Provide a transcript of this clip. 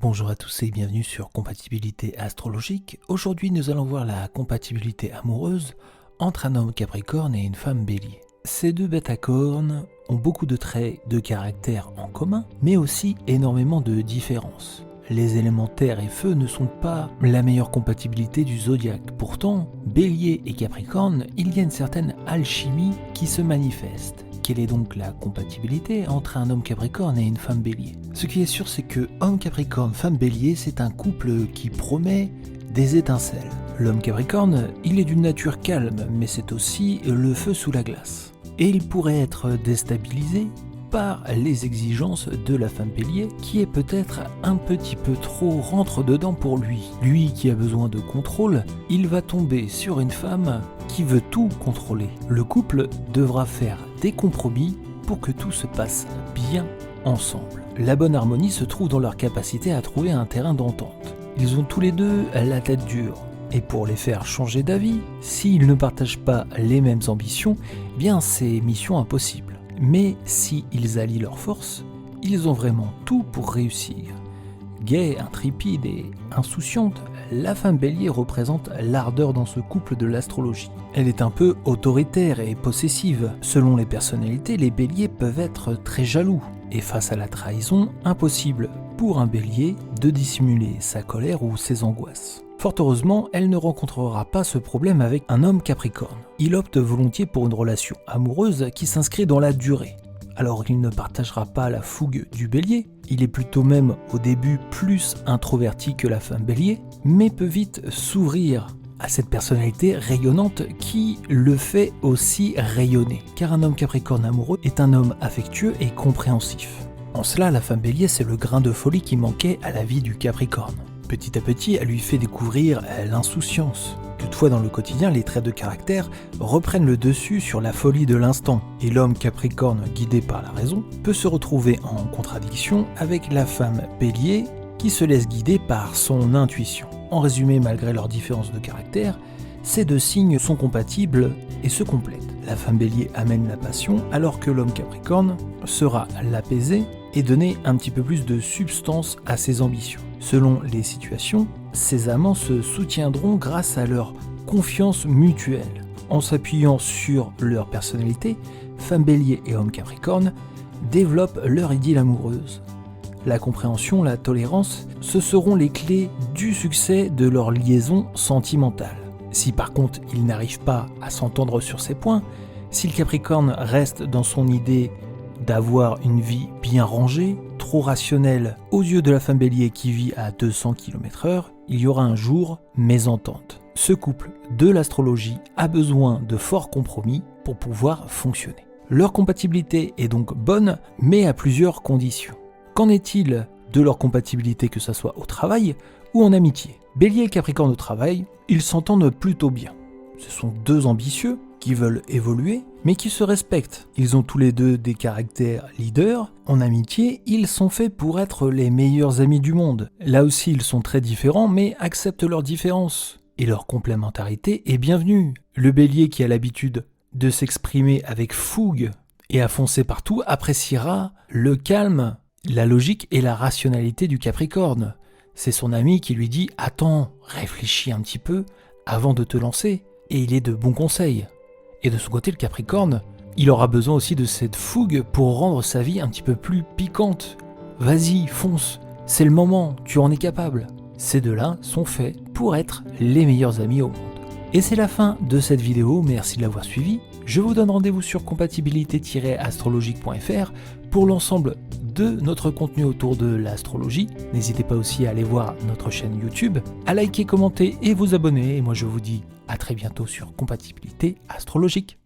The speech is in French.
Bonjour à tous et bienvenue sur Compatibilité Astrologique. Aujourd'hui nous allons voir la compatibilité amoureuse entre un homme Capricorne et une femme Bélier. Ces deux bêtes à cornes ont beaucoup de traits de caractère en commun, mais aussi énormément de différences. Les éléments terre et feu ne sont pas la meilleure compatibilité du zodiaque. Pourtant, Bélier et Capricorne, il y a une certaine alchimie qui se manifeste. Quelle est donc la compatibilité entre un homme Capricorne et une femme Bélier? Ce qui est sûr, c'est que homme Capricorne, femme Bélier, c'est un couple qui promet des étincelles. L'homme Capricorne, il est d'une nature calme, mais c'est aussi le feu sous la glace. Et il pourrait être déstabilisé par les exigences de la femme Bélier, qui est peut-être un petit peu trop rentre-dedans pour lui. Lui qui a besoin de contrôle, il va tomber sur une femme qui veut tout contrôler. Le couple devra faire des compromis pour que tout se passe bien ensemble. La bonne harmonie se trouve dans leur capacité à trouver un terrain d'entente. Ils ont tous les deux la tête dure. Et pour les faire changer d'avis, s'ils ne partagent pas les mêmes ambitions, eh bien c'est mission impossible. Mais s'ils allient leurs forces, ils ont vraiment tout pour réussir. Gaie, intrépide et insouciante, la femme Bélier représente l'ardeur dans ce couple de l'astrologie. Elle est un peu autoritaire et possessive. Selon les personnalités, les Béliers peuvent être très jaloux. Et face à la trahison, impossible pour un Bélier de dissimuler sa colère ou ses angoisses. Fort heureusement, elle ne rencontrera pas ce problème avec un homme Capricorne. Il opte volontiers pour une relation amoureuse qui s'inscrit dans la durée. Alors il ne partagera pas la fougue du Bélier, il est plutôt même au début plus introverti que la femme Bélier, mais peut vite s'ouvrir à cette personnalité rayonnante qui le fait aussi rayonner. Car un homme Capricorne amoureux est un homme affectueux et compréhensif. En cela, la femme Bélier, c'est le grain de folie qui manquait à la vie du Capricorne. Petit à petit, elle lui fait découvrir l'insouciance. Toutefois, dans le quotidien, les traits de caractère reprennent le dessus sur la folie de l'instant. Et l'homme Capricorne, guidé par la raison, peut se retrouver en contradiction avec la femme Bélier qui se laisse guider par son intuition. En résumé, malgré leurs différences de caractère, ces deux signes sont compatibles et se complètent. La femme Bélier amène la passion, alors que l'homme Capricorne sera l'apaiser et donner un petit peu plus de substance à ses ambitions. Selon les situations, ces amants se soutiendront grâce à leur confiance mutuelle. En s'appuyant sur leur personnalité, femme Bélier et homme Capricorne développent leur idylle amoureuse. La compréhension, la tolérance, ce seront les clés du succès de leur liaison sentimentale. Si par contre ils n'arrivent pas à s'entendre sur ces points, si le Capricorne reste dans son idée d'avoir une vie bien rangée, trop rationnelle aux yeux de la femme Bélier qui vit à 200 km/h, il y aura un jour mésentente. Ce couple de l'astrologie a besoin de forts compromis pour pouvoir fonctionner. Leur compatibilité est donc bonne, mais à plusieurs conditions. Qu'en est-il de leur compatibilité, que ce soit au travail ou en amitié? Bélier et Capricorne au travail, ils s'entendent plutôt bien. Ce sont deux ambitieux qui veulent évoluer, mais qui se respectent. Ils ont tous les deux des caractères leaders. En amitié, ils sont faits pour être les meilleurs amis du monde. Là aussi, ils sont très différents, mais acceptent leurs différences. Et leur complémentarité est bienvenue. Le Bélier, qui a l'habitude de s'exprimer avec fougue et à foncer partout, appréciera le calme, la logique et la rationalité du Capricorne. C'est son ami qui lui dit « Attends, réfléchis un petit peu avant de te lancer ». Et il est de bons conseils. Et de son côté, le Capricorne, il aura besoin aussi de cette fougue pour rendre sa vie un petit peu plus piquante. Vas-y, fonce, c'est le moment, tu en es capable. Ces deux-là sont faits pour être les meilleurs amis au monde. Et c'est la fin de cette vidéo, merci de l'avoir suivi. Je vous donne rendez-vous sur compatibilité-astrologique.fr pour l'ensemble de notre contenu autour de l'astrologie. N'hésitez pas aussi à aller voir notre chaîne YouTube, à liker, commenter et vous abonner. Et moi je vous dis à très bientôt sur Compatibilité Astrologique.